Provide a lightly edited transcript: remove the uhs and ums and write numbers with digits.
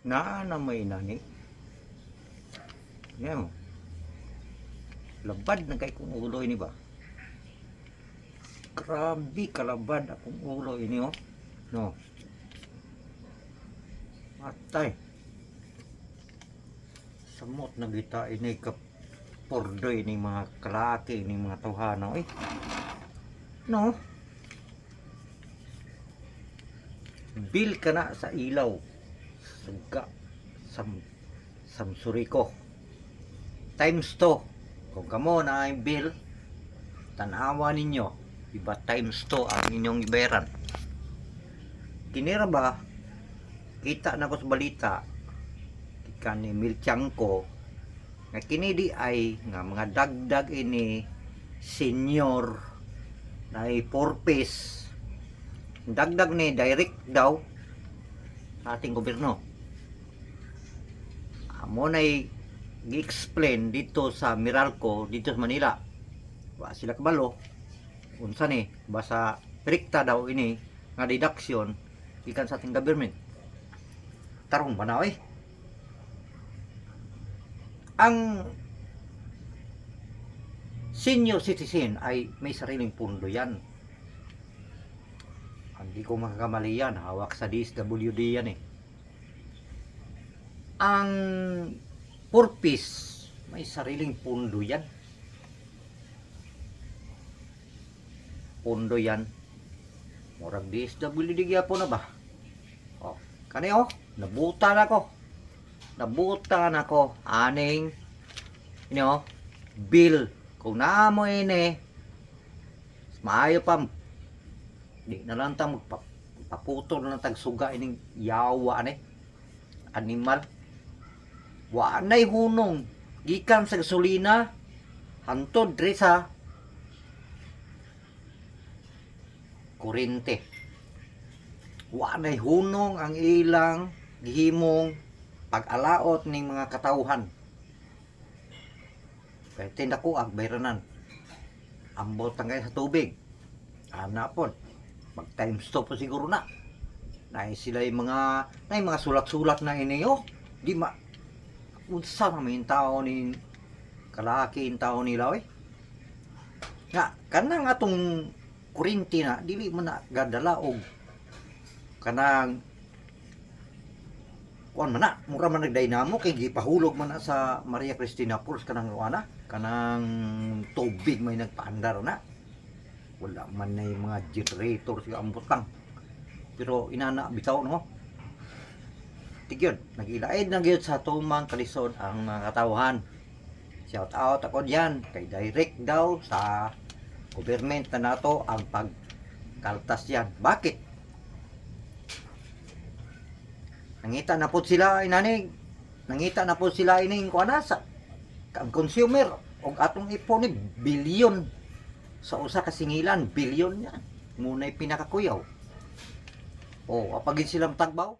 na may nani. Yan mo. Labad na kay kong ulo ini ba? Grabe kalabad akong ulo ini oh. No. Matay. Samot na kita ini ka pordo ini mga kalaki ini mga tawhana eh. No. Bil ka na sa ilaw. Sagka samsuriko. Times 2. Kung kamo na ang bill, tanawa ninyo, iba times 2 ang inyong ibayaran. Kinira ba, kita na ko sa balita, ikan ni Milchanko, nga kinidi ay nga mga dagdag ini senior na 4 piece. Dagdag ni direct daw sa ating gobyerno. Amo na'y gi-explain dito sa Meralco dito sa Manila. Wa sila kabalo unsa ni basta rekta daw ini nga deduction ikan sa ating government. Tarong banaw eh. Ang senior citizen ay may sariling pundo yan. Hindi ko makakamali yan, hawak sa DSWD yan eh. Ang 4 piece may sariling pundo yan. Pundo yan. Murag DSWD gyapon na ba? Oh, kani oh, nabuta na ko. Nabuta na ko aning ini oh, bill kung naamo ini maayo pa di na lang ta magpaputol na tagsuga ining yawa ni animal. Wa nay hunong gikan sa gasolina hantod diri sa kurente. Wa nay hunong ang ilang gihimong pag-alaot ning mga katawhan. Kaya tindako ang bayranan. Ambot tangay sa tubig. Ana pod. Mag times 2 po siguro na. Nay sila yung mga sulat-sulat na ini oh. Di ma unsa man may tao ni kalaki in tao nila eh. Nga kanang atong kurinti na dili man na gadala og kanang kuan man na mura man nagdynamo kay gipahulog man na sa Maria Cristina Falls kanang ana kanang tubig may nagpaandar na. Wala man na yung mga generator sa ambot lang. Pero inana bitaw no. Tigyon, nagilaid na gyud sa tumang kalisod ang mga katawhan. Shout out ako diyan kay direct daw sa government na nato ang pagkaltas diyan. Bakit? Nangita na po sila inani, nangita na po sila ining kuana sa ang consumer og atong ipon ni bilyon sa usa ka singilan, bilyon niya. Muna'y pinakakuyaw. Oh, apagin silang tagbaw.